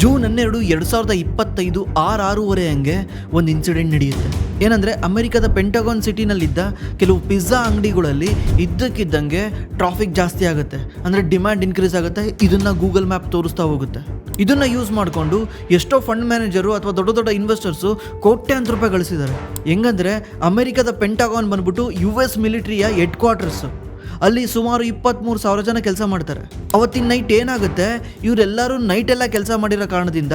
June 12, 2025 6:06 ಹಂಗೆ ಒಂದು incident ನಡೆಯುತ್ತೆ. ಏನಂದರೆ ಅಮೆರಿಕದ ಪೆಂಟಗಾನ್ ಸಿಟಿನಲ್ಲಿದ್ದ ಕೆಲವು ಪಿಜ್ಜಾ ಅಂಗಡಿಗಳಲ್ಲಿ ಇದ್ದಕ್ಕಿದ್ದಂಗೆ ಟ್ರಾಫಿಕ್ ಜಾಸ್ತಿ ಆಗುತ್ತೆ, ಅಂದರೆ ಡಿಮ್ಯಾಂಡ್ ಇನ್ಕ್ರೀಸ್ ಆಗುತ್ತೆ. ಇದನ್ನು ಗೂಗಲ್ ಮ್ಯಾಪ್ ತೋರಿಸ್ತಾ ಹೋಗುತ್ತೆ. ಇದನ್ನು ಯೂಸ್ ಮಾಡಿಕೊಂಡು ಎಷ್ಟೋ ಫಂಡ್ ಮ್ಯಾನೇಜರು ಅಥವಾ ದೊಡ್ಡ ದೊಡ್ಡ ಇನ್ವೆಸ್ಟರ್ಸು ಕೋಟ್ಯಾಂತರ ರೂಪಾಯಿ ಗಳಿಸಿದ್ದಾರೆ. ಹೆಂಗಂದರೆ ಅಮೆರಿಕದ ಪೆಂಟಗಾನ್ ಬಂದ್ಬಿಟ್ಟು US ಮಿಲಿಟ್ರಿಯ ಹೆಡ್ ಕ್ವಾರ್ಟರ್ಸು. ಅಲ್ಲಿ ಸುಮಾರು 23,000 ಜನ ಕೆಲಸ ಮಾಡ್ತಾರೆ. ಅವತ್ತಿನ ನೈಟ್ ಏನಾಗುತ್ತೆ, ಇವರೆಲ್ಲರೂ ನೈಟೆಲ್ಲ ಕೆಲಸ ಮಾಡಿರೋ ಕಾರಣದಿಂದ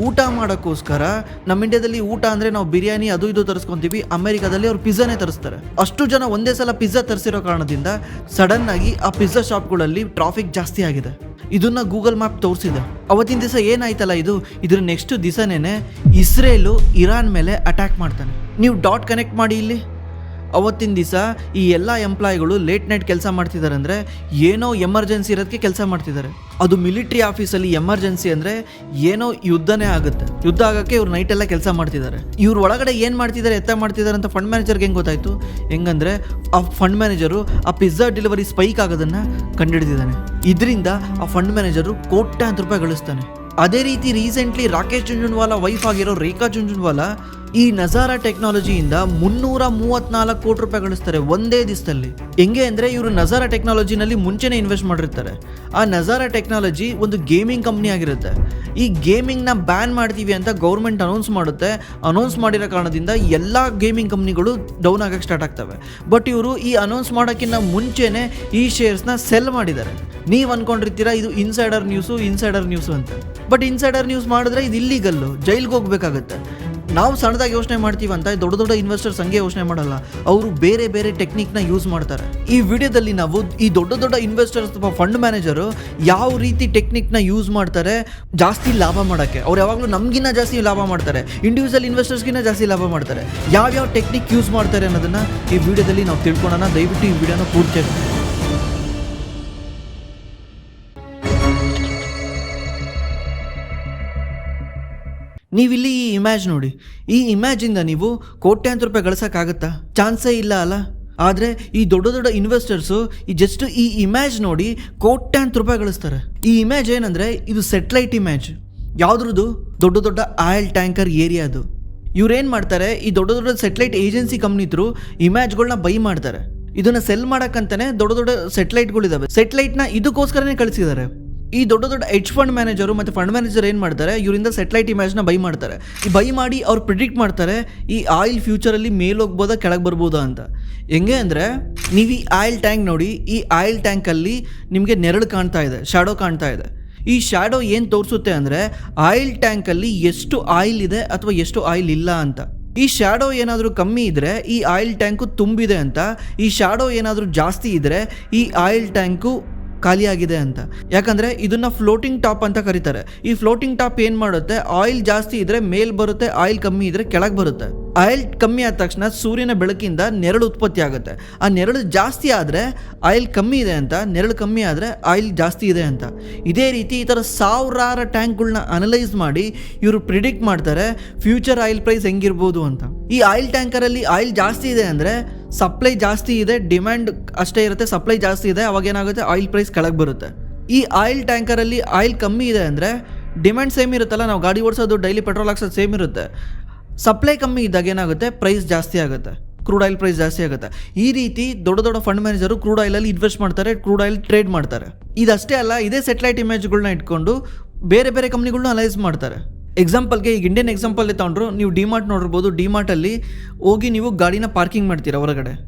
ಊಟ ಮಾಡೋಕ್ಕೋಸ್ಕರ, ನಮ್ಮ ಇಂಡಿಯಾದಲ್ಲಿ ಊಟ ಅಂದರೆ ನಾವು ಬಿರಿಯಾನಿ ಅದು ಇದು ತರಿಸ್ಕೊತೀವಿ, ಅಮೆರಿಕಾದಲ್ಲಿ ಅವ್ರು ಪಿಜ್ಜಾನೇ ತರಿಸ್ತಾರೆ. ಅಷ್ಟು ಜನ ಒಂದೇ ಸಲ ಪಿಜ್ಜಾ ತರಿಸಿರೋ ಕಾರಣದಿಂದ ಸಡನ್ನಾಗಿ ಆ ಪಿಜ್ಜಾ ಶಾಪ್ಗಳಲ್ಲಿ ಟ್ರಾಫಿಕ್ ಜಾಸ್ತಿ ಆಗಿದೆ. ಇದನ್ನ ಗೂಗಲ್ ಮ್ಯಾಪ್ ತೋರಿಸಿದೆ. ಅವತ್ತಿನ ದಿವಸ ಏನಾಯ್ತಲ್ಲ, ಇದ್ರ ನೆಕ್ಸ್ಟ್ ದಿವಸನೇ ಇಸ್ರೇಲು ಇರಾನ್ ಮೇಲೆ ಅಟ್ಯಾಕ್ ಮಾಡ್ತಾನೆ. ನೀವು ಡಾಟ್ ಕನೆಕ್ಟ್ ಮಾಡಿ ಇಲ್ಲಿ. ಅವತ್ತಿನ ದಿವಸ ಈ ಎಲ್ಲ ಎಂಪ್ಲಾಯಿಗಳು ಲೇಟ್ ನೈಟ್ ಕೆಲಸ ಮಾಡ್ತಿದ್ದಾರೆ, ಅಂದರೆ ಏನೋ ಎಮರ್ಜೆನ್ಸಿ ಇರೋದಕ್ಕೆ ಕೆಲಸ ಮಾಡ್ತಿದ್ದಾರೆ. ಅದು ಮಿಲಿಟ್ರಿ ಆಫೀಸಲ್ಲಿ ಎಮರ್ಜೆನ್ಸಿ ಅಂದರೆ ಏನೋ ಯುದ್ಧನೇ ಆಗುತ್ತೆ. ಯುದ್ಧ ಆಗೋಕ್ಕೆ ಇವ್ರು ನೈಟೆಲ್ಲ ಕೆಲಸ ಮಾಡ್ತಿದ್ದಾರೆ. ಇವ್ರು ಒಳಗಡೆ ಏನು ಮಾಡ್ತಿದ್ದಾರೆ, ಮಾಡ್ತಿದ್ದಾರೆ ಅಂತ ಫಂಡ್ ಮ್ಯಾನೇಜರ್ಗೆ ಹೆಂಗೆ ಗೊತ್ತಾಯಿತು? ಹೆಂಗಂದರೆ ಆ ಫಂಡ್ ಮ್ಯಾನೇಜರು ಆ ಪಿಜ್ಜಾ ಡೆಲಿವರಿ ಸ್ಪೈಕ್ ಆಗೋದನ್ನು ಕಂಡುಹಿಡಿದಿದ್ದಾನೆ. ಇದರಿಂದ ಆ ಫಂಡ್ ಮ್ಯಾನೇಜರು ಕೋಟ್ಯಾಂತರ ರೂಪಾಯಿ ಗಳಿಸ್ತಾನೆ. ಅದೇ ರೀತಿ ರೀಸೆಂಟ್ಲಿ ರಾಕೇಶ್ ಜುಂಜುನ್ವಾಲಾ ವೈಫ್ ಆಗಿರೋ ರೇಖಾ ಜುಂಜುನ್ವಾಲಾ ಈ ನಜಾರಾ ಟೆಕ್ನಾಲಜಿಯಿಂದ 334 ಕೋಟಿ ರೂಪಾಯಿ ಗಳಿಸ್ತಾರೆ ಒಂದೇ ದಿವಸದಲ್ಲಿ. ಹೆಂಗೆ ಅಂದರೆ ಇವರು ನಜಾರಾ ಟೆಕ್ನಾಲಜಿನಲ್ಲಿ ಮುಂಚೆನೇ ಇನ್ವೆಸ್ಟ್ ಮಾಡಿರ್ತಾರೆ. ಆ ನಜಾರಾ ಟೆಕ್ನಾಲಜಿ ಒಂದು ಗೇಮಿಂಗ್ ಕಂಪ್ನಿ ಆಗಿರುತ್ತೆ. ಈ ಗೇಮಿಂಗ್ನ ಬ್ಯಾನ್ ಮಾಡ್ತೀವಿ ಅಂತ ಗೌರ್ಮೆಂಟ್ ಅನೌನ್ಸ್ ಮಾಡುತ್ತೆ. ಅನೌನ್ಸ್ ಮಾಡಿರೋ ಕಾರಣದಿಂದ ಎಲ್ಲ ಗೇಮಿಂಗ್ ಕಂಪ್ನಿಗಳು ಡೌನ್ ಆಗಕ್ಕೆ ಸ್ಟಾರ್ಟ್ ಆಗ್ತವೆ. ಬಟ್ ಇವರು ಈ ಅನೌನ್ಸ್ ಮಾಡೋಕ್ಕಿಂತ ಮುಂಚೆನೇ ಈ ಶೇರ್ಸ್ನ ಸೆಲ್ ಮಾಡಿದ್ದಾರೆ. ನೀವು ಅಂದ್ಕೊಂಡಿರ್ತೀರಾ ಇದು ಇನ್ಸೈಡರ್ ನ್ಯೂಸು ಅಂತ. ಬಟ್ ಇನ್ಸೈಡರ್ ನ್ಯೂಸ್ ಮಾಡಿದ್ರೆ ಇದು ಇಲ್ಲೀಗಲ್ಲು, ಜೈಲ್ಗೆ ಹೋಗ್ಬೇಕಾಗತ್ತೆ. ನಾವು ಸಣ್ಣದಾಗಿ ಯೋಚನೆ ಮಾಡ್ತೀವಿ ಅಂತ ದೊಡ್ಡ ದೊಡ್ಡ ಇನ್ವೆಸ್ಟರ್ಸ್ ಹಂಗೆ ಯೋಚನೆ ಮಾಡಲ್ಲ. ಅವರು ಬೇರೆ ಬೇರೆ ಟೆಕ್ನಿಕ್ನ ಯೂಸ್ ಮಾಡ್ತಾರೆ. ಈ ವಿಡಿಯೋದಲ್ಲಿ ನಾವು ಈ ದೊಡ್ಡ ದೊಡ್ಡ ಇನ್ವೆಸ್ಟರ್ಸ್ ಅಥವಾ ಫಂಡ್ ಮ್ಯಾನೇಜರು ಯಾವ ರೀತಿ ಟೆಕ್ನಿಕ್ನ ಯೂಸ್ ಮಾಡ್ತಾರೆ ಜಾಸ್ತಿ ಲಾಭ ಮಾಡೋಕ್ಕೆ. ಅವ್ರು ಯಾವಾಗಲೂ ನಮಗಿನ್ನ ಜಾಸ್ತಿ ಲಾಭ ಮಾಡ್ತಾರೆ, ಇಂಡಿವಿಜುವಲ್ ಇನ್ವೆಸ್ಟರ್ಸ್ಗಿನ್ನ ಜಾಸ್ತಿ ಲಾಭ ಮಾಡ್ತಾರೆ. ಯಾವ್ಯಾವ ಟೆಕ್ನಿಕ್ ಯೂಸ್ ಮಾಡ್ತಾರೆ ಅನ್ನೋದನ್ನು ಈ ವಿಡಿಯೋದಲ್ಲಿ ನಾವು ತಿಳ್ಕೊಳ್ಳೋಣ. ದಯವಿಟ್ಟು ಈ ವಿಡಿಯೋನ ಪೂರ್ತಿಯಾಗಿ. ನೀವಿಲ್ಲಿ ಈ ಇಮ್ಯಾಜ್ ನೋಡಿ. ಈ ಇಮ್ಯಾಜಿಂದ ನೀವು ಕೋಟ್ಯಾಂತರ ರೂಪಾಯಿ ಗಳಿಸೋಕ್ಕಾಗತ್ತಾ? ಚಾನ್ಸೇ ಇಲ್ಲ ಅಲ್ಲ. ಆದರೆ ಈ ದೊಡ್ಡ ದೊಡ್ಡ ಇನ್ವೆಸ್ಟರ್ಸು ಜಸ್ಟ್ ಈ ಇಮ್ಯಾಜ್ ನೋಡಿ ಕೋಟ್ಯಾಂತರ ರೂಪಾಯಿ ಗಳಿಸ್ತಾರೆ. ಈ ಇಮ್ಯಾಜ್ ಏನಂದರೆ ಇದು ಸೆಟಲೈಟ್ ಇಮ್ಯಾಜ್. ಯಾವುದ್ರದ್ದು? ದೊಡ್ಡ ದೊಡ್ಡ ಆಯಿಲ್ ಟ್ಯಾಂಕರ್ ಏರಿಯಾದು. ಇವ್ರೇನು ಮಾಡ್ತಾರೆ, ಈ ದೊಡ್ಡ ದೊಡ್ಡ ಸೆಟಲೈಟ್ ಏಜೆನ್ಸಿ ಕಂಪ್ನಿ ಥ್ರೂ ಇಮ್ಯಾಜ್ಗಳನ್ನ ಬೈ ಮಾಡ್ತಾರೆ. ಇದನ್ನು ಸೆಲ್ ಮಾಡೋಕ್ಕಂತಾನೆ ದೊಡ್ಡ ದೊಡ್ಡ ಸೆಟಲೈಟ್ಗಳಿದ್ದಾವೆ. ಸೆಟಲೈಟ್ನ ಇದಕ್ಕೋಸ್ಕರನೇ ಕಳಿಸಿದ್ದಾರೆ. ಈ ದೊಡ್ಡ ದೊಡ್ಡ ಹೆಡ್ಜ್ ಫಂಡ್ ಮ್ಯಾನೇಜರು ಮತ್ತು ಫಂಡ್ ಮ್ಯಾನೇಜರ್ ಏನು ಮಾಡ್ತಾರೆ, ಇವರಿಂದ ಸೆಟಲೈಟ್ ಇಮೇಜ್ನ ಬೈ ಮಾಡ್ತಾರೆ. ಈ ಬೈ ಮಾಡಿ ಅವ್ರು ಪ್ರಿಡಿಕ್ಟ್ ಮಾಡ್ತಾರೆ ಈ ಆಯಿಲ್ ಫ್ಯೂಚರಲ್ಲಿ ಮೇಲೋಗ್ಬೋದಾ ಕೆಳಗೆ ಬರ್ಬೋದಾ ಅಂತ. ಹೆಂಗೆ ಅಂದರೆ ನೀವು ಈ ಆಯಿಲ್ ಟ್ಯಾಂಕ್ ನೋಡಿ. ಈ ಆಯಿಲ್ ಟ್ಯಾಂಕಲ್ಲಿ ನಿಮಗೆ ನೆರಳು ಕಾಣ್ತಾ ಇದೆ, ಶ್ಯಾಡೋ ಕಾಣ್ತಾ ಇದೆ. ಈ ಶ್ಯಾಡೋ ಏನು ತೋರಿಸುತ್ತೆ ಅಂದರೆ ಆಯಿಲ್ ಟ್ಯಾಂಕಲ್ಲಿ ಎಷ್ಟು ಆಯಿಲ್ ಇದೆ ಅಥವಾ ಎಷ್ಟು ಆಯಿಲ್ ಇಲ್ಲ ಅಂತ. ಈ ಶ್ಯಾಡೋ ಏನಾದರೂ ಕಮ್ಮಿ ಇದ್ದರೆ ಈ ಆಯಿಲ್ ಟ್ಯಾಂಕು ತುಂಬಿದೆ ಅಂತ. ಈ ಶ್ಯಾಡೋ ಏನಾದರೂ ಜಾಸ್ತಿ ಇದ್ದರೆ ಈ ಆಯಿಲ್ ಟ್ಯಾಂಕು ಖಾಲಿಯಾಗಿದೆ ಅಂತ. ಯಾಕಂದರೆ ಇದನ್ನು ಫ್ಲೋಟಿಂಗ್ ಟಾಪ್ ಅಂತ ಕರೀತಾರೆ. ಈ ಫ್ಲೋಟಿಂಗ್ ಟಾಪ್ ಏನು ಮಾಡುತ್ತೆ, ಆಯಿಲ್ ಜಾಸ್ತಿ ಇದ್ದರೆ ಮೇಲ್ ಬರುತ್ತೆ, ಆಯಿಲ್ ಕಮ್ಮಿ ಇದ್ದರೆ ಕೆಳಗೆ ಬರುತ್ತೆ. ಆಯಿಲ್ ಕಮ್ಮಿ ಆದ ತಕ್ಷಣ ಸೂರ್ಯನ ಬೆಳಕಿಂದ ನೆರಳು ಉತ್ಪತ್ತಿ ಆಗುತ್ತೆ. ಆ ನೆರಳು ಜಾಸ್ತಿ ಆದರೆ ಆಯಿಲ್ ಕಮ್ಮಿ ಇದೆ ಅಂತ, ನೆರಳು ಕಮ್ಮಿ ಆದರೆ ಆಯಿಲ್ ಜಾಸ್ತಿ ಇದೆ ಅಂತ. ಇದೇ ರೀತಿ ಈ ಥರ ಸಾವಿರಾರು ಟ್ಯಾಂಕ್ಗಳನ್ನ ಅನಲೈಸ್ ಮಾಡಿ ಇವರು ಪ್ರಿಡಿಕ್ಟ್ ಮಾಡ್ತಾರೆ ಫ್ಯೂಚರ್ ಆಯಿಲ್ ಪ್ರೈಸ್ ಹೆಂಗಿರ್ಬೋದು ಅಂತ. ಈ ಆಯಿಲ್ ಟ್ಯಾಂಕರಲ್ಲಿ ಆಯಿಲ್ ಜಾಸ್ತಿ ಇದೆ ಅಂದರೆ ಸಪ್ಲೈ ಜಾಸ್ತಿ ಇದೆ, ಡಿಮ್ಯಾಂಡ್ ಅಷ್ಟೇ ಇರುತ್ತೆ. ಸಪ್ಲೈ ಜಾಸ್ತಿ ಇದೆ, ಅವಾಗ ಏನಾಗುತ್ತೆ, ಆಯಿಲ್ ಪ್ರೈಸ್ ಕೆಳಗೆ ಬರುತ್ತೆ. ಈ ಆಯಿಲ್ ಟ್ಯಾಂಕರಲ್ಲಿ ಆಯಿಲ್ ಕಮ್ಮಿ ಇದೆ ಅಂದರೆ ಡಿಮ್ಯಾಂಡ್ ಸೇಮ್ ಇರುತ್ತಲ್ಲ, ನಾವು ಗಾಡಿ ಓಡಿಸೋದು ಡೈಲಿ ಪೆಟ್ರೋಲ್ ಹಾಕ್ಸೋದು ಸೇಮ್ ಇರುತ್ತೆ. ಸಪ್ಲೈ ಕಮ್ಮಿ ಇದ್ದಾಗ ಏನಾಗುತ್ತೆ, ಪ್ರೈಸ್ ಜಾಸ್ತಿ ಆಗುತ್ತೆ, ಕ್ರೂಡ್ ಆಯಿಲ್ ಪ್ರೈಸ್ ಜಾಸ್ತಿ ಆಗುತ್ತೆ. ಈ ರೀತಿ ದೊಡ್ಡ ದೊಡ್ಡ ಫಂಡ್ ಮ್ಯಾನೇಜರು ಕ್ರೂಡ್ ಆಯಿಲಲ್ಲಿ ಇನ್ವೆಸ್ಟ್ ಮಾಡ್ತಾರೆ, ಕ್ರೂಡ್ ಆಯಿಲ್ ಟ್ರೇಡ್ ಮಾಡ್ತಾರೆ. ಇದಷ್ಟೇ ಅಲ್ಲ, ಇದೇ ಸೆಟಲೈಟ್ ಇಮೇಜ್ಗಳನ್ನ ಇಟ್ಕೊಂಡು ಬೇರೆ ಬೇರೆ ಕಂಪ್ನಿಗಳನ್ನ ಅನಲೈಸ್ ಮಾಡ್ತಾರೆ. ಎಕ್ಸಾಂಪಲ್ಗೆ ಈಗ ಇಂಡಿಯನ್ ಎಕ್ಸಾಂಪಲ್ ತೊಗೊಂಡ್ರು, ನೀವು ಡಿಮಾರ್ಟ್ ನೋಡಿರ್ಬೋದು. ಡಿಮಾರ್ಟಲ್ಲಿ ಹೋಗಿ ನೀವು ಗಾಡಿನ ಪಾರ್ಕಿಂಗ್ ಮಾಡ್ತೀರಾ.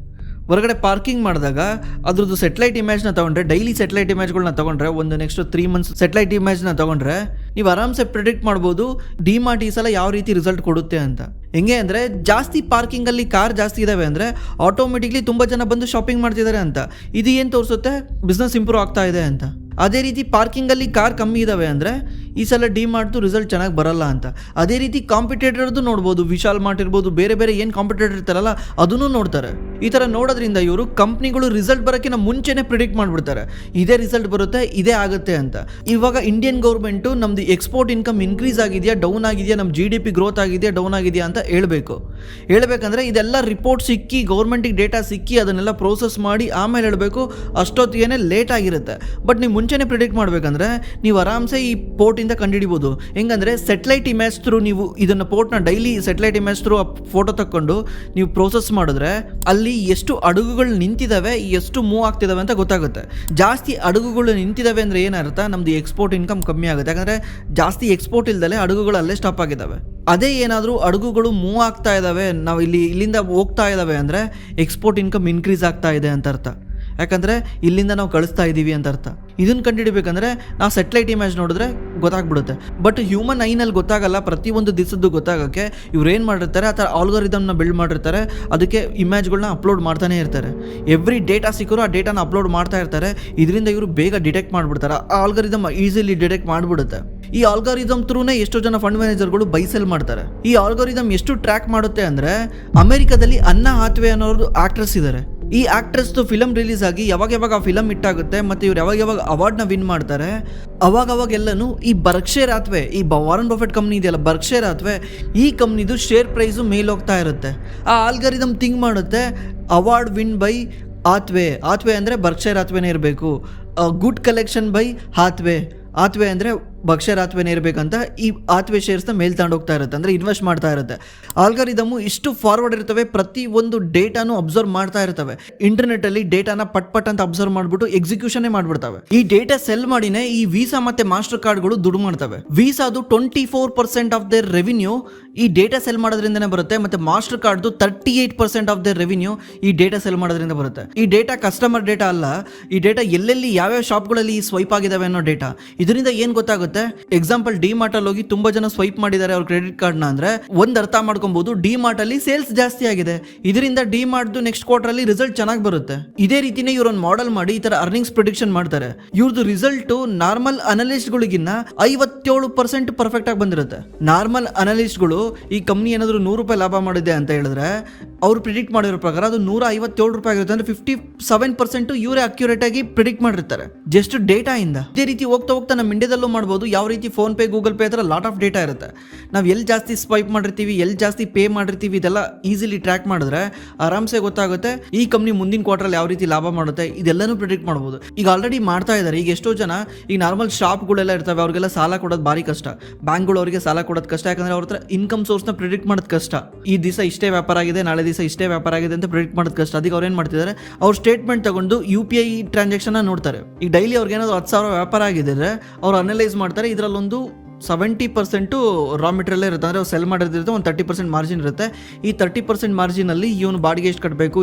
ಹೊರಗಡೆ ಪಾರ್ಕಿಂಗ್ ಮಾಡಿದಾಗ ಅದ್ರದ್ದು ಸೆಟಲೈಟ್ ಇಮೇಜ್ನ ತೊಗೊಂಡ್ರೆ, ಡೈಲಿ ಸೆಟಲೈಟ್ ಇಮೇಜ್ಗಳನ್ನ ತೊಗೊಂಡ್ರೆ, ಒಂದು ನೆಕ್ಸ್ಟ್ 3 ಮಂತ್ಸ್ ಸೆಟಲೈಟ್ ಇಮೇಜ್ನ ತೊಗೊಂಡ್ರೆ ನೀವು ಆರಾಮ್ಸೆ ಪ್ರಿಡಿಕ್ಟ್ ಮಾಡ್ಬೋದು ಡಿಮಾರ್ಟ್ ಈ ಸಲ ಯಾವ ರೀತಿ ರಿಸಲ್ಟ್ ಕೊಡುತ್ತೆ ಅಂತ. ಹೆಂಗೆ ಅಂದರೆ ಜಾಸ್ತಿ ಪಾರ್ಕಿಂಗಲ್ಲಿ ಕಾರ್ ಜಾಸ್ತಿ ಇದ್ದಾವೆ ಅಂದರೆ ಆಟೋಮೆಟಿಕ್ಲಿ ತುಂಬ ಜನ ಬಂದು ಶಾಪಿಂಗ್ ಮಾಡ್ತಿದ್ದಾರೆ ಅಂತ. ಇದು ಏನು ತೋರಿಸುತ್ತೆ, ಬಿಸ್ನೆಸ್ ಇಂಪ್ರೂವ್ ಆಗ್ತಾ ಇದೆ ಅಂತ. ಅದೇ ರೀತಿ ಪಾರ್ಕಿಂಗಲ್ಲಿ ಕಾರ್ ಕಮ್ಮಿ ಇದ್ದಾವೆ ಅಂದರೆ ಈ ಸಲ ಡಿಮಾರ್ಟ್ದು ರಿಸಲ್ಟ್ ಚೆನ್ನಾಗಿ ಬರಲ್ಲ ಅಂತ. ಅದೇ ರೀತಿ ಕಾಂಪಿಟೇಟರ್ದು ನೋಡ್ಬೋದು, ವಿಶಾಲ್ ಮಾರ್ಟ್ ಇರ್ಬೋದು, ಬೇರೆ ಬೇರೆ ಏನು ಕಾಂಪಿಟೇಟರ್ ಇರ್ತಾರಲ್ಲ ಅದನ್ನು ನೋಡ್ತಾರೆ. ಈ ಥರ ನೋಡೋದ್ರಿಂದ ಇವರು ಕಂಪ್ನಿಗಳು ರಿಸಲ್ಟ್ ಬರೋಕ್ಕಿಂತ ಮುಂಚೆನೇ ಪ್ರಿಡಿಕ್ಟ್ ಮಾಡಿಬಿಡ್ತಾರೆ, ಇದೇ ರಿಸಲ್ಟ್ ಬರುತ್ತೆ, ಇದೇ ಆಗುತ್ತೆ ಅಂತ. ಇವಾಗ ಇಂಡಿಯನ್ ಗೌರ್ಮೆಂಟು ನಮ್ಮದು ಎಕ್ಸ್ಪೋರ್ಟ್ ಇನ್ಕಮ್ ಇನ್ಕ್ರೀಸ್ ಆಗಿದೆಯಾ ಡೌನ್ ಆಗಿದೆಯಾ, ನಮ್ಮ GDP ಗ್ರೋತ್ ಆಗಿದೆಯಾ ಡೌನ್ ಆಗಿದೆಯಾ ಅಂತ ಹೇಳಬೇಕು. ಹೇಳ್ಬೇಕಂದ್ರೆ ಇದೆಲ್ಲ ರಿಪೋರ್ಟ್ ಸಿಕ್ಕಿ ಗೌರ್ಮೆಂಟಿಗೆ ಡೇಟಾ ಸಿಕ್ಕಿ ಅದನ್ನೆಲ್ಲ ಪ್ರೋಸೆಸ್ ಮಾಡಿ ಆಮೇಲೆ ಹೇಳಬೇಕು, ಅಷ್ಟೊತ್ತಿಗೆ ಲೇಟ್ ಆಗಿರುತ್ತೆ. ಬಟ್ ನೀವು ಮುಂಚೆನೇ ಪ್ರಿಡಿಕ್ಟ್ ಮಾಡಬೇಕಂದ್ರೆ ನೀವು ಆರಾಮ್ಸೆ ಈ ಪೋರ್ಟಿಂದ ಕಂಡುಹಿಡಿಬೋದು. ಹೆಂಗಂದರೆ ಸೆಟಲೈಟ್ ಇಮೇಜ್ ಥ್ರೂ ನೀವು ಇದನ್ನು ಪೋರ್ಟ್ನ daily satellite image through photo ತಕ್ಕೊಂಡು ನೀವು ಪ್ರೋಸೆಸ್ ಮಾಡಿದ್ರೆ ಅಲ್ಲಿ ಎಷ್ಟು ಅಡುಗುಗಳು ನಿಂತಿದ್ದಾವೆ, ಎಷ್ಟು ಮೂವ್ ಆಗ್ತಿದ್ದಾವೆ ಅಂತ ಗೊತ್ತಾಗುತ್ತೆ. ಜಾಸ್ತಿ ಅಡುಗುಗಳು ನಿಂತಿದ್ದಾವೆ ಅಂದರೆ ಏನರ್ಥ, ನಮ್ಮದು ಎಕ್ಸ್ಪೋರ್ಟ್ ಇನ್ಕಮ್ ಕಮ್ಮಿ ಆಗುತ್ತೆ. ಯಾಕಂದರೆ ಜಾಸ್ತಿ ಎಕ್ಸ್ಪೋರ್ಟ್ ಇಲ್ದಲೆ ಅಡುಗುಗಳು ಅಲ್ಲೇ ಸ್ಟಾಪ್ ಆಗಿದ್ದಾವೆ. ಅದೇ ಏನಾದರೂ ಅಡುಗುಗಳು ಮೂವ್ ಆಗ್ತಾ ಇದ್ದಾವೆ, ನಾವು ಇಲ್ಲಿಂದ ಹೋಗ್ತಾ ಇದ್ದಾವೆ ಅಂದರೆ ಎಕ್ಸ್ಪೋರ್ಟ್ ಇನ್ಕಮ್ ಇನ್ಕ್ರೀಸ್ ಆಗ್ತಾ ಇದೆ ಅಂತ ಅರ್ಥ. ಯಾಕಂದರೆ ಇಲ್ಲಿಂದ ನಾವು ಕಳಿಸ್ತಾ ಇದ್ದೀವಿ ಅಂತ ಅರ್ಥ. ಇದನ್ನು ಕಂಡುಹಿಡಬೇಕಂದ್ರೆ ನಾವು ಸೆಟಲೈಟ್ ಇಮೇಜ್ ನೋಡಿದ್ರೆ ಗೊತ್ತಾಗ್ಬಿಡುತ್ತೆ. ಬಟ್ ಹ್ಯೂಮನ್ ಐನಲ್ಲಿ ಗೊತ್ತಾಗಲ್ಲ. ಪ್ರತಿಯೊಂದು ದಿವಸದ್ದು ಗೊತ್ತಾಗೋಕ್ಕೆ ಇವ್ರು ಏನು ಮಾಡಿರ್ತಾರೆ, ಆ ಥರ ಆಲ್ಗೋರಿದಮ್ನ ಬಿಲ್ಡ್ ಮಾಡಿರ್ತಾರೆ. ಅದಕ್ಕೆ ಇಮೇಜ್ಗಳನ್ನ ಅಪ್ಲೋಡ್ ಮಾಡ್ತಾನೆ ಇರ್ತಾರೆ. ಎವ್ರಿ ಡೇಟಾ ಸಿಕ್ಕರೂ ಆ ಡೇಟಾನ ಅಪ್ಲೋಡ್ ಮಾಡ್ತಾ ಇರ್ತಾರೆ. ಇದರಿಂದ ಇವರು ಬೇಗ ಡಿಟೆಕ್ಟ್ ಮಾಡಿಬಿಡ್ತಾರೆ. ಆ ಆಲ್ಗೋರಿದಮ್ ಈಸಿಲಿ ಡಿಟೆಕ್ಟ್ ಮಾಡಿಬಿಡುತ್ತೆ. ಈ ಆಲ್ಗೋರಿದಮ್ ಥ್ರೂನೇ ಎಷ್ಟೋ ಜನ ಫಂಡ್ ಮ್ಯಾನೇಜರ್ಗಳು ಬೈ ಸೆಲ್ ಮಾಡ್ತಾರೆ. ಈ ಆಲ್ಗೋರಿದಮ್ ಎಷ್ಟು ಟ್ರ್ಯಾಕ್ ಮಾಡುತ್ತೆ ಅಂದರೆ, ಅಮೆರಿಕದಲ್ಲಿ ಅನ್ನಾ ಹಾತ್ವೆ ಅನ್ನೋರು ಆಕ್ಟ್ರೆಸ್ ಇದ್ದಾರೆ. ಈ ಆಕ್ಟ್ರೆಸ್ದು ಫಿಲಮ್ ರಿಲೀಸ್ ಆಗಿ ಯಾವಾಗ ಆ ಫಿಲಮ್ ಹಿಟ್ಟಾಗುತ್ತೆ ಮತ್ತು ಇವ್ರು ಯಾವಾಗ ಅವಾರ್ಡ್ನ ವಿನ್ ಮಾಡ್ತಾರೆ, ಅವಾಗೆಲ್ಲನೂ ಈ ಬರ್ಕ್ಷೇರ್ ಹಾತ್ವೆ, ಈ ವಾರನ್ ಬಫೆಟ್ ಕಂಪ್ನಿ ಇದೆಯಲ್ಲ ಬರ್ಕ್ಷೇರ್ ಹಾತ್ವೆ, ಈ ಕಂಪ್ನಿದು ಶೇರ್ ಪ್ರೈಸು ಮೇಲೋಗ್ತಾ ಇರುತ್ತೆ. ಆ ಆಲ್ಗೋರಿದಮ್ ಥಿಂಕ್ ಮಾಡುತ್ತೆ, ಅವಾರ್ಡ್ ವಿನ್ ಬೈ ಹಾತ್ವೆ ಅಂದರೆ ಬರ್ಕ್ಷೇರ್ ಹಾತ್ವೆನೇ ಇರಬೇಕು. ಗುಡ್ ಕಲೆಕ್ಷನ್ ಬೈ ಹಾತ್ವೆ ಅಂದರೆ ಬರ್ಕ್ಷೇರ್ ಹಾತ್ವೆನೇ ಇರಬೇಕಂತ ಈ ಹಾತ್ವೆ ಶೇರ್ಸ್ನ ಮೇಲ್ ತಗೊಂಡೋಗ್ತಾ ಇರುತ್ತೆ, ಅಂದರೆ ಇನ್ವೆಸ್ಟ್ ಮಾಡ್ತಾ ಇರುತ್ತೆ. ಆಲ್ಗಾರಿದಮು ಇಷ್ಟು ಫಾರ್ವರ್ಡ್ ಇರ್ತವೆ, ಪ್ರತಿ ಒಂದು ಡೇಟಾನು ಅಬ್ಸರ್ವ್ ಮಾಡ್ತಾ ಇರ್ತವೆ. ಇಂಟರ್ನೆಟ್ಟಲ್ಲಿ ಡೇಟಾನ ಪಟ್ ಅಂತ ಅಬ್ಸರ್ವ್ ಮಾಡಿಬಿಟ್ಟು ಎಕ್ಸಿಕ್ಯೂಷನ್ನೇ ಮಾಡಿಬಿಡ್ತವೆ. ಈ ಡೇಟಾ ಸೆಲ್ ಮಾಡಿನೇ ಈ ವೀಸಾ ಮತ್ತು ಮಾಸ್ಟರ್ ಕಾರ್ಡ್ಗಳು ದುಡ್ಡು ಮಾಡ್ತವೆ. ವೀಸಾದು 24% ಆಫ್ ದೇರ್ ರೆವಿನ್ಯೂ ಈ ಡೇಟಾ ಸೆಲ್ ಮಾಡೋದ್ರಿಂದನೇ ಬರುತ್ತೆ, ಮತ್ತು ಮಾಸ್ಟರ್ ಕಾರ್ಡ್ದು 38% ಆಫ್ ದೇರ್ ರೆವಿನ್ಯೂ ಈ ಡೇಟಾ ಸೆಲ್ ಮಾಡೋದ್ರಿಂದ ಬರುತ್ತೆ. ಈ ಡೇಟಾ ಕಸ್ಟಮರ್ ಡೇಟಾ ಅಲ್ಲ, ಈ ಡೇಟಾ ಎಲ್ಲೆಲ್ಲಿ ಯಾವ್ಯಾವ ಶಾಪ್ಗಳಲ್ಲಿ ಸ್ವೈಪ್ ಆಗಿದಾವೆ ಅನ್ನೋ ಡೇಟಾ. ಇದರಿಂದ ಏನು ಗೊತ್ತಾಗುತ್ತೆ, ಎಕ್ಸಾಂಪಲ್ ಡಿಮಾರ್ಟ್ ಅಲ್ಲಿ ಹೋಗಿ ತುಂಬಾ ಜನ ಸ್ವೈಪ್ ಮಾಡಿದ್ದಾರೆ ಅವ್ರ ಕ್ರೆಡಿಟ್ ಕಾರ್ಡ್ ನ ಅಂದ್ರೆ ಒಂದ್ ಅರ್ಥ ಮಾಡ್ಕೊಬಹುದು, ಡಿಮಾರ್ಟ್ ಅಲ್ಲಿ ಸೇಲ್ಸ್ ಜಾಸ್ತಿ ಆಗಿದೆ, ಇದರಿಂದ ಡಿಮಾರ್ಟ್ ನೆಕ್ಸ್ಟ್ ಕ್ವಾರ್ಟರ್ ಅಲ್ಲಿ ರಿಸಲ್ಟ್ ಚೆನ್ನಾಗಿ ಬರುತ್ತೆ. ಇದೇ ರೀತಿನೇ ಇವ್ರ ಒಂದು ಮಾಡೆಲ್ ಮಾಡಿ ಈ ತರ ಅರ್ನಿಂಗ್ಸ್ ಪ್ರಿಡಿಕ್ಷನ್ ಮಾಡ್ತಾರೆ. ಇವ್ರದ್ದು ರಿಸಲ್ಟ್ ನಾರ್ಮಲ್ ಅನಲಿಸ್ಟ್ ಗಳಿಗಿನ್ನ 57% ಪರ್ಫೆಕ್ಟ್ ಆಗಿ ಬಂದಿರುತ್ತೆ. ನಾರ್ಮಲ್ ಅನಲಿಸ್ಟ್ ಗಳು ಈ ಕಂಪ್ನಿ ಏನಾದ್ರು ₹100 ಲಾಭ ಮಾಡಿದೆ ಅಂತ ಹೇಳಿದ್ರೆ ಅವ್ರು ಪ್ರಿಡಿಕ್ಟ್ ಮಾಡಿರೋ ಪ್ರಕಾರ ಅದು ₹157 ಆಗಿರುತ್ತೆ. ಅಂದ್ರೆ 57% ಇವರೇ ಅಕ್ಯುರೇಟ್ ಆಗಿ ಪ್ರಿಡಿಕ್ಟ್ ಮಾಡಿರ್ತಾರೆ ಜಸ್ಟ್ ಡೇಟಾ ಇಂದ. ಇದೇ ರೀತಿ ಹೋಗ್ತಾ ನಮ್ಮ ಇಂಡಿಯಾದಲ್ಲೂ ಮಾಡ್ಬೋದು. ಯಾವ ರೀತಿ ಫೋನ್ ಪೇ, ಗೂಗಲ್ ಪೇ ಹತ್ರ ಲಾಟ್ ಆಫ್ ಡೇಟಾ ಇರುತ್ತೆ. ನಾವು ಎಲ್ಲಿ ಜಾಸ್ತಿ ಸ್ವೈಪ್ ಮಾಡಿರ್ತೀವಿ, ಎಲ್ಲಿ ಜಾಸ್ತಿ ಪೇ ಮಾಡಿರ್ತೀವಿ, ಇದೆಲ್ಲ ಈಸಿಲಿ ಟ್ರ್ಯಾಕ್ ಮಾಡಿದ್ರೆ ಆರಾಮ್ಸೆ ಗೊತ್ತಾಗುತ್ತೆ ಈ ಕಂಪ್ನಿ ಮುಂದಿನ ಕ್ವಾರ್ಟರ್ ಯಾವ ರೀತಿ ಲಾಭ ಮಾಡುತ್ತೆ, ಇದೆಲ್ಲನೂ ಪ್ರಿಡಿಕ್ಟ್ ಮಾಡ್ಬೋದು. ಈಗ ಆಲ್ರೆಡಿ ಮಾಡ್ತಾ ಇದ್ದಾರೆ. ಈಗ ಎಷ್ಟೋ ಜನ ಈ ನಾರ್ಮಲ್ ಶಾಪ್ಗಳೆಲ್ಲ ಇರ್ತವೆ, ಅವ್ರಿಗೆಲ್ಲ ಸಾಲ ಕೊಡೋದು ಭಾರಿ ಕಷ್ಟ. ಬ್ಯಾಂಕ್ಗಳು ಅವರಿಗೆ ಸಾಲ ಕೊಡೋದು ಕಷ್ಟ, ಯಾಕಂದ್ರೆ ಅವ್ರ ಹತ್ರ ಇನ್ಕಮ್ ಸೋರ್ಸ್ನ ಪ್ರಿಡಿಕ್ಟ್ ಮಾಡೋದು ಕಷ್ಟ. ಈ ದಿವಸ ಇಷ್ಟೇ ವ್ಯಾಪಾರ ಆಗಿದೆ, ನಾಳೆ ದಿವಸ ಇಷ್ಟೇ ವ್ಯಾಪಾರ ಆಗಿದೆ ಅಂತ ಪ್ರಿಡಿಕ್ಟ್ ಮಾಡೋದು ಕಷ್ಟ. ಅದಕ್ಕೆ ಅವ್ರು ಏನು ಮಾಡ್ತಿದ್ದಾರೆ, ಅವ್ರ ಸ್ಟೇಟ್ಮೆಂಟ್ ತಗೊಂಡು UPI ಟ್ರಾನ್ಸಾಕ್ಷನ್ ನೋಡ್ತಾರೆ. ಈಗ ಡೈಲಿ ಅವ್ರಿಗೆ ಏನಾದ್ರು 10,000 ವ್ಯಾಪಾರ ಆಗಿದ್ರೆ ಅವ್ರು ಅನಲೈಸ್ ಮಾಡ್ತಾರೆ. ಇದರಲ್ಲೊಂದು 70% ರಾ ಮೆಟೀರಿಯಲ್ ಇರುತ್ತೆ, ಅಂದರೆ ಸೆಲ್ ಮಾಡಿರ್ತಿರುತ್ತೆ. ಒಂದು 30% ಮಾರ್ಜಿನ್ ಇರುತ್ತೆ. ಈ 30% ಮಾರ್ಜಿನಲ್ಲಿ ಇವನು ಬಾಡಿಗೆ ಎಷ್ಟು ಕಟ್ಟಬೇಕು,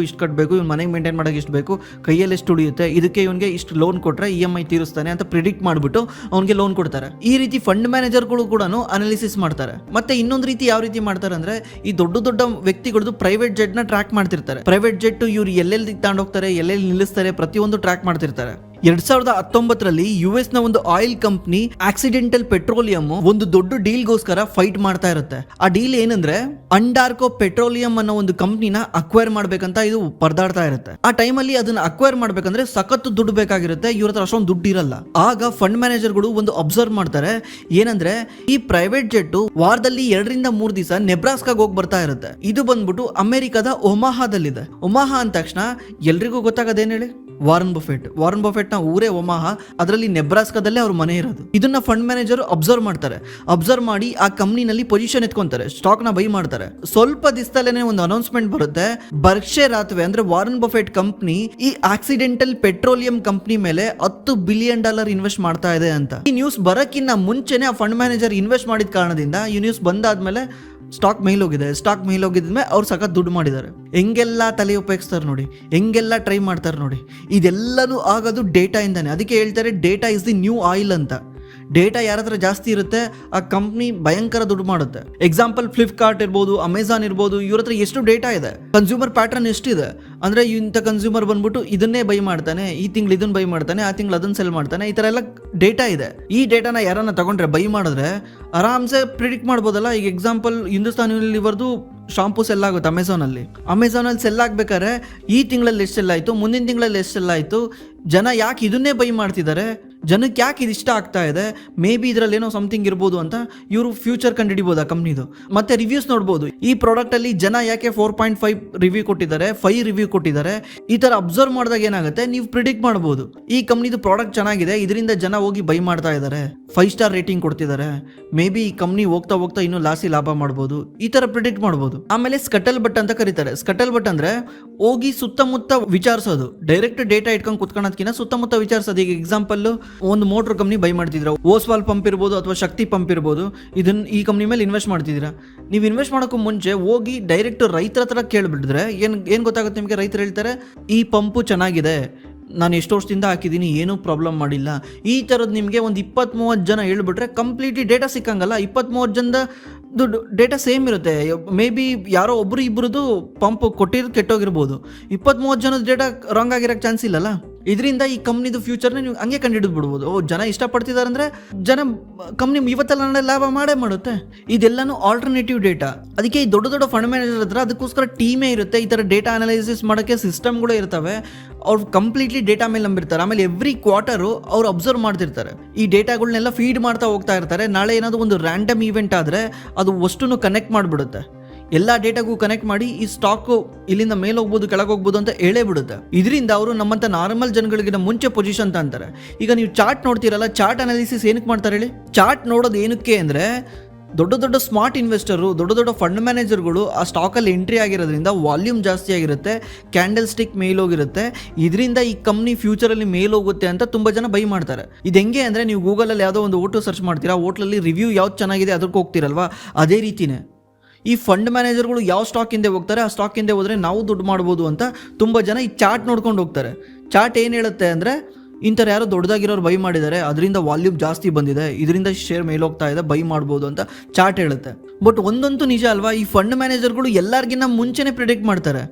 ಇವ್ನು ಮನೆಗೆ ಮೇಂಟೈನ್ ಮಾಡೋಕೆ ಎಷ್ಟು ಬೇಕು, ಕೈಯಲ್ಲಿ ಎಷ್ಟು ಉಳಿಯುತ್ತೆ, ಇದಕ್ಕೆ ಇವನಿಗೆ ಇಷ್ಟು ಲೋನ್ ಕೊಟ್ಟರೆ EMI ತೀರಿಸ್ತಾನೆ ಅಂತ ಪ್ರಿಡಿಕ್ಟ್ ಮಾಡಿಬಿಟ್ಟು ಅವ್ನಿಗೆ ಲೋನ್ ಕೊಡ್ತಾರೆ. ಈ ರೀತಿ ಫಂಡ್ ಮ್ಯಾನೇಜರ್ಗಳು ಕೂಡ ಅನಾಲಿಸಿಸ್ ಮಾಡ್ತಾರೆ. ಮತ್ತೆ ಇನ್ನೊಂದು ರೀತಿ ಯಾವ ರೀತಿ ಮಾಡ್ತಾರೆ ಅಂದರೆ, ಈ ದೊಡ್ಡ ವ್ಯಕ್ತಿಗಳದ್ದು ಪ್ರೈವೇಟ್ ಜೆಟ್ನ ಟ್ರ್ಯಾಕ್ ಮಾಡ್ತಿರ್ತಾರೆ. ಪ್ರೈವೇಟ್ ಜೆಟ್ ಇವ್ರು ಎಲ್ಲೆಲ್ಲಿ ತಗೊಂಡೋಗ್ತಾರೆ, ಎಲ್ಲೆಲ್ಲಿ ನಿಲ್ಲಿಸ್ತಾರೆ, ಪ್ರತಿಯೊಂದು ಟ್ರ್ಯಾಕ್ ಮಾಡ್ತಿರ್ತಾರೆ. 2019ರಲ್ಲಿ US ನ ಒಂದು ಆಯಿಲ್ ಕಂಪ್ನಿ ಆಕ್ಸಿಡೆಂಟಲ್ ಪೆಟ್ರೋಲಿಯಂ ಒಂದು ದೊಡ್ಡ ಡೀಲ್ಗೋಸ್ಕರ ಫೈಟ್ ಮಾಡ್ತಾ ಇರುತ್ತೆ. ಆ ಡೀಲ್ ಏನಂದ್ರೆ ಅಂಡಾರ್ಕೋ ಪೆಟ್ರೋಲಿಯಂ ಅನ್ನೋ ಒಂದು ಕಂಪ್ನಿನ ಅಕ್ವೈರ್ ಮಾಡ್ಬೇಕಂತ ಇದು ಪರದಾಡ್ತಾ ಇರುತ್ತೆ. ಆ ಟೈಮಲ್ಲಿ ಅದನ್ನ ಅಕ್ವೈರ್ ಮಾಡ್ಬೇಕಂದ್ರೆ ಸಖತ್ತು ದುಡ್ಡು ಬೇಕಾಗಿರುತ್ತೆ. ಇವ್ರ ಹತ್ರ ಅಷ್ಟೊಂದು ದುಡ್ಡು ಇರಲ್ಲ. ಆಗ ಫಂಡ್ ಮ್ಯಾನೇಜರ್ಗಳು ಒಂದು ಅಬ್ಸರ್ವ್ ಮಾಡ್ತಾರೆ, ಏನಂದ್ರೆ ಈ ಪ್ರೈವೇಟ್ ಜೆಟ್ ವಾರದಲ್ಲಿ 2 ರಿಂದ 3 ದಿವಸ ನೆಬ್ರಾಸ್ಕಾಗ್ ಹೋಗಿ ಬರ್ತಾ ಇರುತ್ತೆ. ಇದು ಬಂದ್ಬಿಟ್ಟು ಅಮೆರಿಕದ ಒಮಾಹಾದಲ್ಲಿದೆ. ಒಮಾಹಾ ಅಂದ ತಕ್ಷಣ ಎಲ್ರಿಗೂ ಗೊತ್ತಾಗದೇನು ಹೇಳಿ, ವಾರನ್ ಬಫೆಟ್ ನ ಊರೇ ಒಮಾಹಾ, ಅದರಲ್ಲಿ ನೆಬ್ರಾಸ್ಕಾದಲ್ಲೇ ಅವ್ರ ಮನೆ ಇರೋದು. ಇದನ್ನ ಫಂಡ್ ಮ್ಯಾನೇಜರ್ ಅಬ್ಸರ್ವ್ ಮಾಡ್ತಾರೆ. ಅಬ್ಸರ್ವ್ ಮಾಡಿ ಆ ಕಂಪ್ನಿನಲ್ಲಿ ಪೊಸಿಷನ್ ಎತ್ಕೊಂತಾರೆ, ಸ್ಟಾಕ್ ನ ಬೈ ಮಾಡ್ತಾರೆ. ಸ್ವಲ್ಪ ದಿವಸದಲ್ಲೇ ಒಂದು ಅನೌನ್ಸ್ಮೆಂಟ್ ಬರುತ್ತೆ, ಬರ್ಕ್ಷೇರ್ ಹಾತ್ವೆ ಅಂದ್ರೆ ವಾರನ್ ಬಫೆಟ್ ಕಂಪ್ನಿ ಈ ಆಕ್ಸಿಡೆಂಟಲ್ ಪೆಟ್ರೋಲಿಯಂ ಕಂಪ್ನಿ ಮೇಲೆ $10 ಬಿಲಿಯನ್ ಇನ್ವೆಸ್ಟ್ ಮಾಡ್ತಾ ಇದೆ ಅಂತ. ಈ ನ್ಯೂಸ್ ಬರಕ್ಕಿನ್ನ ಮುಂಚೆನೆ ಆ ಫಂಡ್ ಮ್ಯಾನೇಜರ್ ಇನ್ವೆಸ್ಟ್ ಮಾಡಿದ ಕಾರಣದಿಂದ ಈ ನ್ಯೂಸ್ ಬಂದಾದ್ಮೇಲೆ ಸ್ಟಾಕ್ ಮೇಲೋಗಿದ್ಮೇಲೆ ಅವ್ರು ಸಖತ್ ದುಡ್ಡು ಮಾಡಿದ್ದಾರೆ. ಹೆಂಗೆಲ್ಲ ತಲೆ ಉಪಯೋಗಿಸ್ತಾರೆ ನೋಡಿ, ಹೆಂಗೆಲ್ಲ ಟ್ರೈ ಮಾಡ್ತಾರೆ ನೋಡಿ. ಇದೆಲ್ಲನೂ ಆಗೋದು ಡೇಟಾ ಇಂದಾನೆ. ಅದಕ್ಕೆ ಹೇಳ್ತಾರೆ data is the new oil ಅಂತ. ಡೇಟಾ ಯಾರ ಹತ್ರ ಜಾಸ್ತಿ ಇರುತ್ತೆ ಆ ಕಂಪ್ನಿ ಭಯಂಕರ ದುಡ್ಡು ಮಾಡುತ್ತೆ. ಎಕ್ಸಾಂಪಲ್ ಫ್ಲಿಪ್ಕಾರ್ಟ್ ಇರ್ಬೋದು, ಅಮೆಝಾನ್ ಇರ್ಬೋದು, ಇವ್ರ ಹತ್ರ ಎಷ್ಟು ಡೇಟಾ ಇದೆ, ಕನ್ಸ್ಯೂಮರ್ ಪ್ಯಾಟರ್ನ್ ಎಷ್ಟಿದೆ ಅಂದರೆ ಇಂಥ ಕನ್ಸ್ಯೂಮರ್ ಬಂದ್ಬಿಟ್ಟು ಇದನ್ನೇ ಬೈ ಮಾಡ್ತಾನೆ, ಈ ತಿಂಗಳು ಇದನ್ನ ಬೈ ಮಾಡ್ತಾನೆ, ಆ ತಿಂಗಳು ಅದನ್ನ ಸೆಲ್ ಮಾಡ್ತಾನೆ, ಈ ಥರ ಎಲ್ಲ ಡೇಟಾ ಇದೆ. ಈ ಡೇಟಾನ ಯಾರನ್ನ ತಗೊಂಡ್ರೆ ಬೈ ಮಾಡಿದ್ರೆ ಆರಾಮ್ಸೆ ಪ್ರಿಡಿಕ್ಟ್ ಮಾಡ್ಬೋದಲ್ಲ. ಈಗ ಎಕ್ಸಾಂಪಲ್ ಹಿಂದೂಸ್ತಾನ್ ಯೂನಿಲಿವರ್ದು ಶಾಂಪೂ ಸೆಲ್ ಆಗುತ್ತೆ ಅಮೆಝಾನಲ್ಲಿ ಸೆಲ್ ಆಗ್ಬೇಕಾದ್ರೆ ಈ ತಿಂಗಳಲ್ಲಿ ಎಷ್ಟು ಸೆಲ್ ಆಯಿತು, ಮುಂದಿನ ತಿಂಗಳಲ್ಲಿ ಎಷ್ಟು ಸೆಲ್ ಆಯಿತು, ಜನ ಯಾಕೆ ಇದನ್ನೇ ಬೈ ಮಾಡ್ತಿದ್ದಾರೆ, ಜನಕ್ಕೆ ಯಾಕೆ ಇದು ಇಷ್ಟ ಆಗ್ತಾ ಇದೆ, ಮೇ ಬಿ ಇದರಲ್ಲಿ ಏನೋ ಸಮಥಿಂಗ್ ಇರ್ಬೋದು ಅಂತ ಇವರು ಫ್ಯೂಚರ್ ಕಂಡುಹಿಡಿಬೋದು ಆ ಕಂಪ್ನಿದು. ಮತ್ತೆ ರಿವ್ಯೂಸ್ ನೋಡ್ಬೋದು, ಈ ಪ್ರಾಡಕ್ಟಲ್ಲಿ ಜನ ಯಾಕೆ 4.5 ರಿವ್ಯೂ ಕೊಟ್ಟಿದ್ದಾರೆ, 5 ರಿವ್ಯೂ ಕೊಟ್ಟಿದ್ದಾರೆ. ಈ ಥರ ಅಬ್ಸರ್ವ್ ಮಾಡಿದಾಗ ಏನಾಗುತ್ತೆ, ನೀವು ಪ್ರಿಡಿಕ್ಟ್ ಮಾಡ್ಬೋದು ಈ ಕಂಪ್ನಿದು ಪ್ರಾಡಕ್ಟ್ ಚೆನ್ನಾಗಿದೆ, ಇದರಿಂದ ಜನ ಹೋಗಿ ಬೈ ಮಾಡ್ತಾ ಇದ್ದಾರೆ, 5 ಸ್ಟಾರ್ ರೇಟಿಂಗ್ ಕೊಡ್ತಿದ್ದಾರೆ, ಮೇ ಬಿ ಈ ಕಂಪ್ನಿ ಹೋಗ್ತಾ ಹೋಗ್ತಾ ಇನ್ನೂ ಲಾಭ ಮಾಡ್ಬೋದು, ಈ ಥರ ಪ್ರಿಡಿಕ್ಟ್ ಮಾಡ್ಬೋದು. ಆಮೇಲೆ ಸ್ಕಟಲ್ ಬಟ್ ಅಂತ ಕರೀತಾರೆ. ಸ್ಕಟಲ್ ಬಟ್ ಅಂದರೆ ಹೋಗಿ ಸುತ್ತಮುತ್ತ ವಿಚಾರಿಸೋದು, ಡೈರೆಕ್ಟ್ ಡೇಟಾ ಇಟ್ಕೊಂಡು ಕುತ್ಕೊಳ್ಳೋದಕ್ಕಿಂತ ಸುತ್ತಮುತ್ತ ವಿಚಾರಿಸೋದು. ಈಗ ಎಕ್ಸಾಂಪಲ್, ಒಂದು ಮೋಟರ್ ಕಂಪ್ನಿ ಬೈ ಮಾಡ್ತಿದ್ರ, ಓಸ್ವಾಲ್ ಪಂಪ್ ಇರ್ಬೋದು ಅಥವಾ ಶಕ್ತಿ ಪಂಪ್ ಇರ್ಬೋದು, ಈ ಕಂಪ್ನಿ ಮೇಲೆ ಇನ್ವೆಸ್ಟ್ ಮಾಡ್ತಿದ್ದೀರಾ. ನೀವು ಇನ್ವೆಸ್ಟ್ ಮಾಡೋಕ್ಕೂ ಮುಂಚೆ ಹೋಗಿ ಡೈರೆಕ್ಟ್ ರೈತರ ಹತ್ರ ಕೇಳಿಬಿಟ್ಟಿದ್ರೆ ಏನು ಗೊತ್ತಾಗುತ್ತೆ ನಿಮಗೆ. ರೈತರು ಹೇಳ್ತಾರೆ ಈ ಪಂಪು ಚೆನ್ನಾಗಿದೆ, ನಾನು ಎಷ್ಟು ವರ್ಷದಿಂದ ಹಾಕಿದ್ದೀನಿ, ಏನೂ ಪ್ರಾಬ್ಲಮ್ ಮಾಡಿಲ್ಲ. ಈ ಥರದ್ದು ನಿಮಗೆ ಒಂದು 20-30 ಜನ ಹೇಳ್ಬಿಟ್ರೆ ಕಂಪ್ಲೀಟ್ಲಿ ಡೇಟಾ ಸಿಕ್ಕಂಗಲ್ಲ. 20-30 ಜನದ ಡೇಟಾ ಸೇಮ್ ಇರುತ್ತೆ. ಮೇ ಬಿ ಯಾರೋ ಒಬ್ಬರು ಇಬ್ಬರದು ಪಂಪ್ ಕೊಟ್ಟಿರೋದು ಕೆಟ್ಟೋಗಿರ್ಬೋದು, 20-30 ಜನದ ಡೇಟಾ ರಾಂಗ್ ಆಗಿರೋಕ್ಕೆ ಚಾನ್ಸ್ ಇಲ್ಲಲ್ಲ. ಇದರಿಂದ ಈ ಕಂಪ್ನಿದು ಫ್ಯೂಚರ್ನ ನೀವು ಹಂಗೆ ಕಂಡುಹಿಡಿದು ಬಿಡ್ಬೋದು. ಜನ ಇಷ್ಟಪಡ್ತಿದ್ದಾರೆ ಅಂದರೆ ಜನ ಕಂಪ್ನಿ ಇವತ್ತೆಲ್ಲ ನಾಳೆ ಲಾಭ ಮಾಡೇ ಮಾಡುತ್ತೆ. ಇದೆಲ್ಲನೂ ಆಲ್ಟರ್ನೇಟಿವ್ ಡೇಟಾ. ಅದಕ್ಕೆ ಈ ದೊಡ್ಡ ದೊಡ್ಡ ಫಂಡ್ ಮ್ಯಾನೇಜರ್ ಹತ್ರ ಅದಕ್ಕೋಸ್ಕರ ಟೀಮೇ ಇರುತ್ತೆ. ಈ ಥರ ಡೇಟಾ ಅನಾಲಿಸಿಸ್ ಮಾಡೋಕ್ಕೆ ಸಿಸ್ಟಮ್ಗಳು ಇರ್ತವೆ. ಅವ್ರು ಕಂಪ್ಲೀಟ್ಲಿ ಡೇಟಾ ಮೇಲೆ ನಂಬಿರ್ತಾರೆ. ಆಮೇಲೆ ಎವ್ರಿ ಕ್ವಾರ್ಟರು ಅವ್ರು ಅಬ್ಸರ್ವ್ ಮಾಡ್ತಿರ್ತಾರೆ, ಈ ಡೇಟಾಗಳನ್ನೆಲ್ಲ ಫೀಡ್ ಮಾಡ್ತಾ ಹೋಗ್ತಾ ಇರ್ತಾರೆ. ನಾಳೆ ಏನಾದರೂ ಒಂದು ರ್ಯಾಂಡಮ್ ಈವೆಂಟ್ ಆದರೆ ಅದು ಅಷ್ಟನ್ನು ಕನೆಕ್ಟ್ ಮಾಡಿಬಿಡುತ್ತೆ. ಎಲ್ಲ ಡೇಟಾಗೂ ಕನೆಕ್ಟ್ ಮಾಡಿ ಈ ಸ್ಟಾಕು ಇಲ್ಲಿಂದ ಮೇಲೆ ಹೋಗ್ಬೋದು ಕೆಳಗೆ ಹೋಗ್ಬೋದು ಅಂತ ಹೇಳೇ ಬಿಡುತ್ತೆ. ಇದರಿಂದ ಅವರು ನಮ್ಮಂಥ ನಾರ್ಮಲ್ ಜನಗಳಿಗಿಂತ ಮುಂಚೆ ಪೊಸಿಷನ್ ಅಂತ ಅಂತಾರೆ. ಈಗ ನೀವು ಚಾರ್ಟ್ ನೋಡ್ತೀರಲ್ಲ, ಚಾರ್ಟ್ ಅನಾಲಿಸಿಸ್ ಏನಕ್ಕೆ ಮಾಡ್ತಾರೆ ಹೇಳಿ? ಚಾರ್ಟ್ ನೋಡೋದು ಏನಕ್ಕೆ ಅಂದರೆ, ದೊಡ್ಡ ದೊಡ್ಡ ಸ್ಮಾರ್ಟ್ ಇನ್ವೆಸ್ಟರು, ದೊಡ್ಡ ದೊಡ್ಡ ಫಂಡ್ ಮ್ಯಾನೇಜರ್ಗಳು ಆ ಸ್ಟಾಕಲ್ಲಿ ಎಂಟ್ರಿ ಆಗಿರೋದ್ರಿಂದ ವಾಲ್ಯೂಮ್ ಜಾಸ್ತಿ ಆಗಿರುತ್ತೆ, ಕ್ಯಾಂಡಲ್ ಸ್ಟಿಕ್ ಮೇಲೋಗಿರುತ್ತೆ. ಇದರಿಂದ ಈ ಕಂಪ್ನಿ ಫ್ಯೂಚರಲ್ಲಿ ಮೇಲೋಗುತ್ತೆ ಅಂತ ತುಂಬ ಜನ ಬೈ ಮಾಡ್ತಾರೆ. ಇದು ಹೆಂಗೆ ಅಂದರೆ, ನೀವು ಗೂಗಲಲ್ಲಿ ಯಾವುದೋ ಒಂದು ಹೋಟೆಲ್ ಸರ್ಚ್ ಮಾಡ್ತೀರಾ, ಹೋಟ್ಲಲ್ಲಿ ರಿವ್ಯೂ ಯಾವ್ದು ಚೆನ್ನಾಗಿದೆ ಅದಕ್ಕೆ ಹೋಗ್ತೀರಲ್ವಾ, ಅದೇ ರೀತಿಯೇ ಈ ಫಂಡ್ ಮ್ಯಾನೇಜರ್ಗಳು ಯಾವ ಸ್ಟಾಕ್ ಹಿಂದೆ ಹೋಗ್ತಾರೆ, ಆ ಸ್ಟಾಕ್ ಹಿಂದೆ ಹೋದರೆ ನಾವು ದುಡ್ಡು ಮಾಡ್ಬೋದು ಅಂತ ತುಂಬ ಜನ ಈ ಚಾರ್ಟ್ ನೋಡ್ಕೊಂಡು ಹೋಗ್ತಾರೆ. ಚಾರ್ಟ್ ಏನು ಹೇಳುತ್ತೆ ಅಂದರೆ, ಇಂಥವ್ರು ಯಾರೋ ದೊಡ್ಡದಾಗಿರೋರು ಬೈ ಮಾಡಿದ್ದಾರೆ, ಅದರಿಂದ ವಾಲ್ಯೂಮ್ ಜಾಸ್ತಿ ಬಂದಿದೆ, ಇದರಿಂದ ಶೇರ್ ಮೇಲೋಗ್ತಾ ಇದೆ, ಬೈ ಮಾಡ್ಬೋದು ಅಂತ ಚಾರ್ಟ್ ಹೇಳುತ್ತೆ. ಬಟ್ ಒಂದಂತೂ ನಿಜ ಅಲ್ವಾ, ಈ ಫಂಡ್ ಮ್ಯಾನೇಜರ್ಗಳು ಎಲ್ಲರಿಗಿನ್ನ ಮುಂಚೆನೇ ಪ್ರಿಡಿಕ್ಟ್ ಮಾಡ್ತಾರೆ.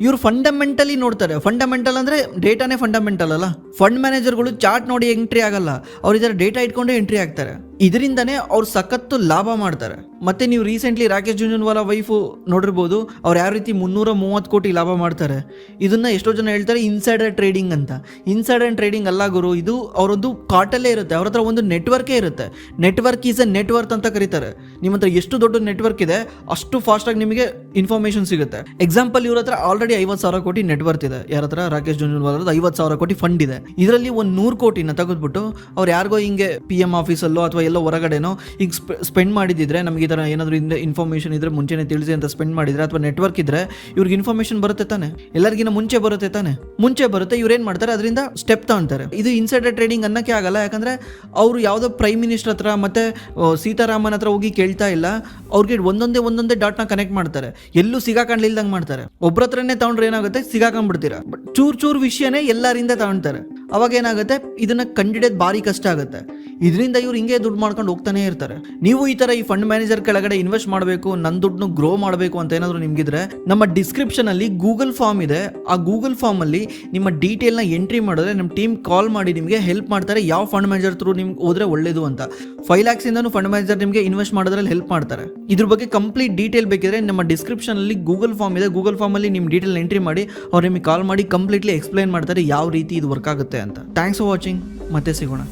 ಇವರು ಫಂಡಮೆಂಟಲಿ ನೋಡ್ತಾರೆ. ಫಂಡಮೆಂಟಲ್ ಅಂದರೆ ಡೇಟಾನೇ ಫಂಡಮೆಂಟಲ್ ಅಲ್ಲ. ಫಂಡ್ ಮ್ಯಾನೇಜರ್ಗಳು ಚಾರ್ಟ್ ನೋಡಿ ಎಂಟ್ರಿ ಆಗಲ್ಲ, ಅವ್ರು ಇದರ ಡೇಟಾ ಇಟ್ಕೊಂಡೇ ಎಂಟ್ರಿ ಆಗ್ತಾರೆ. ಇದರಿಂದನೇ ಅವ್ರು ಸಖತ್ತು ಲಾಭ ಮಾಡ್ತಾರೆ. ಮತ್ತೆ ನೀವು ರೀಸೆಂಟ್ಲಿ ರಾಕೇಶ್ ಜುಂಜುನ್ವಾಲಾ ವೈಫು ನೋಡಿರ್ಬೋದು, ಅವ್ರು ಯಾವ ರೀತಿ 330 ಕೋಟಿ ಲಾಭ ಮಾಡ್ತಾರೆ. ಇದನ್ನ ಎಷ್ಟೋ ಜನ ಹೇಳ್ತಾರೆ ಇನ್ಸೈಡರ್ ಟ್ರೇಡಿಂಗ್ ಅಂತ. ಇನ್ಸೈಡರ್ ಟ್ರೇಡಿಂಗ್ ಅಲ್ಲ ಗುರು, ಇದು ಅವರೊಂದು ಕಾರ್ಟಲ್ಲೇ ಇರುತ್ತೆ, ಅವ್ರ ಹತ್ರ ಒಂದು ನೆಟ್ವರ್ಕೇ ಇರುತ್ತೆ. ನೆಟ್ವರ್ಕ್ ಈಸ್ ಎ ನೆಟ್ವರ್ಕ್ ಅಂತ ಕರೀತಾರೆ. ನಿಮ್ಮ ಹತ್ರ ಎಷ್ಟು ದೊಡ್ಡ ನೆಟ್ವರ್ಕ್ ಇದೆ ಅಷ್ಟು ಫಾಸ್ಟಾಗಿ ನಿಮಗೆ ಇನ್ಫಾರ್ಮೇಷನ್ ಸಿಗುತ್ತೆ. ಎಕ್ಸಾಂಪಲ್, ಇವ್ರ ಹತ್ರ ಆಲ್ರೆಡಿ 50,000 ಕೋಟಿ ನೆಟ್ವರ್ಕ್ ಇದೆ. ಯಾರ ಹತ್ರ? ರಾಕೇಶ್ ಜುಂಜುನ್ವಾಲಾ 50,000 ಕೋಟಿ ಫಂಡ್ ಇದೆ. ಇದರಲ್ಲಿ ಒಂದು 100 ಕೋಟಿನ ತೆಗೆದ್ಬಿಟ್ಟು ಅವ್ರು ಯಾರಿಗೋ ಹಿಂಗೆ PM ಆಫೀಸಲ್ಲೋ ಅಥವಾ ಎಲ್ಲೋ ಹೊರಗಡೆನೋ ಈಗ ಸ್ಪೆಂಡ್ ಮಾಡಿದ್ರೆ, ನಮಗೆ ಈ ಥರ ಏನಾದರೂ ಇನ್ಫಾರ್ಮೇಷನ್ ಇದ್ರೆ ಮುಂಚೆನೇ ತಿಳಿಸಿ ಅಂತ ಸ್ಪೆಂಡ್ ಮಾಡಿದ್ರೆ, ಅಥವಾ ನೆಟ್ವರ್ಕ್ ಇದ್ರೆ ಇವ್ರಿಗೆ ಇನ್ಫಾರ್ಮೇಷನ್ ಬರುತ್ತೆ ತಾನೆ, ಎಲ್ಲರಿಗಿನ ಮುಂಚೆ ಬರುತ್ತೆ ತಾನೆ. ಮುಂಚೆ ಬರುತ್ತೆ, ಇವ್ರು ಏನು ಮಾಡ್ತಾರೆ, ಅದರಿಂದ ಸ್ಟೆಪ್ ತಗೊಂತಾರೆ. ಇದು ಇನ್ಸೈಡರ್ ಟ್ರೇಡಿಂಗ್ ಅನ್ನೋಕ್ಕೆ ಆಗಲ್ಲ. ಯಾಕಂದರೆ ಅವರು ಯಾವುದೋ ಪ್ರೈಮ್ ಮಿನಿಸ್ಟರ್ ಹತ್ರ ಮತ್ತು ಸೀತಾರಾಮನ್ ಹತ್ರ ಹೋಗಿ ಕೇಳ್ತಾ ಇಲ್ಲ, ಅವ್ರಿಗೆ ಒಂದೊಂದೇ ಡಾಟ್ನ ಕನೆಕ್ಟ್ ಮಾಡ್ತಾರೆ, ಎಲ್ಲೂ ಸಿಗಾಕೊಂಡ್ಲಿಲ್ದಂಗೆ ಮಾಡ್ತಾರೆ. ಒಬ್ಬರ ಹತ್ರನೇ ತಗೊಂಡ್ರೆ ಏನಾಗುತ್ತೆ, ಸಿಗಾಕೊಂಡ್ಬಿಡ್ತೀರಾ. ಬಟ್ ಚೂರು ವಿಷಯನೇ ಎಲ್ಲರಿಂದ ತಗೊಳ್ತಾರೆ. ಅವಾಗ ಏನಾಗುತ್ತೆ, ಇದನ್ನ ಕಂಡಿಡಿಯೋದು ಭಾರಿ ಕಷ್ಟ ಆಗುತ್ತೆ. ಇದರಿಂದ ಇವ್ರು ಹಿಂಗೆ ದುಡ್ಡು ಮಾಡ್ಕೊಂಡು ಹೋಗ್ತಾನೆ ಇರ್ತಾರೆ. ನೀವು ಈ ಥರ ಈ ಫಂಡ್ ಮ್ಯಾನೇಜರ್ ಕೆಳಗಡೆ ಇನ್ವೆಸ್ಟ್ ಮಾಡಬೇಕು, ನನ್ನ ದುಡ್ಡನ್ನು ಗ್ರೋ ಮಾಡಬೇಕು ಅಂತ ಏನಾದರೂ ನಿಮಗಿದ್ರೆ, ನಮ್ಮ ಡಿಸ್ಕ್ರಿಪ್ಷನಲ್ಲಿ ಗೂಗಲ್ ಫಾರ್ಮ್ ಇದೆ. ಆ ಗೂಗಲ್ ಫಾರ್ಮಲ್ಲಿ ನಿಮ್ಮ ಡೀಟೇಲ್ನ ಎಂಟ್ರಿ ಮಾಡಿದ್ರೆ ನಮ್ಮ ಟೀಮ್ ಕಾಲ್ ಮಾಡಿ ನಿಮಗೆ ಹೆಲ್ಪ್ ಮಾಡ್ತಾರೆ, ಯಾವ ಫಂಡ್ ಮ್ಯಾನೇಜರ್ ಥ್ರೂ ನಿಮ್ಗೆ ಹೋದ್ರೆ ಒಳ್ಳೇದು ಅಂತ. 5 lakhs ಫಂಡ್ ಮ್ಯಾನೇಜರ್ ನಿಮಗೆ ಇನ್ವೆಸ್ಟ್ ಮಾಡೋದ್ರಲ್ಲಿ ಹೆಲ್ಪ್ ಮಾಡ್ತಾರೆ. ಇದ್ರ ಬಗ್ಗೆ ಕಂಪ್ಲೀಟ್ ಡೀಟೇಲ್ ಬೇಕಿದ್ರೆ ನಮ್ಮ ಡಿಸ್ಕ್ರಿಪ್ಷನಲ್ಲಿ ಗೂಗಲ್ ಫಾರ್ಮ್ ಇದೆ. ಗೂಗಲ್ ಫಾರ್ಮಲ್ಲಿ ನಿಮ್ಮ ಡೀಟೇಲ್ ಎಂಟ್ರಿ ಮಾಡಿ ಅವ್ರು ನಿಮಗೆ ಕಾಲ್ ಮಾಡಿ ಕಂಪ್ಲೀಟ್ಲಿ ಎಕ್ಸ್ಪ್ಲೈನ್ ಮಾಡ್ತಾರೆ ಯಾವ ರೀತಿ ಇದು ವರ್ಕ್ ಆಗುತ್ತೆ ಅಂತ. ಥ್ಯಾಂಕ್ಸ್ ಫಾರ್ ವಾಚಿಂಗ್, ಮತ್ತೆ ಸಿಗೋಣ.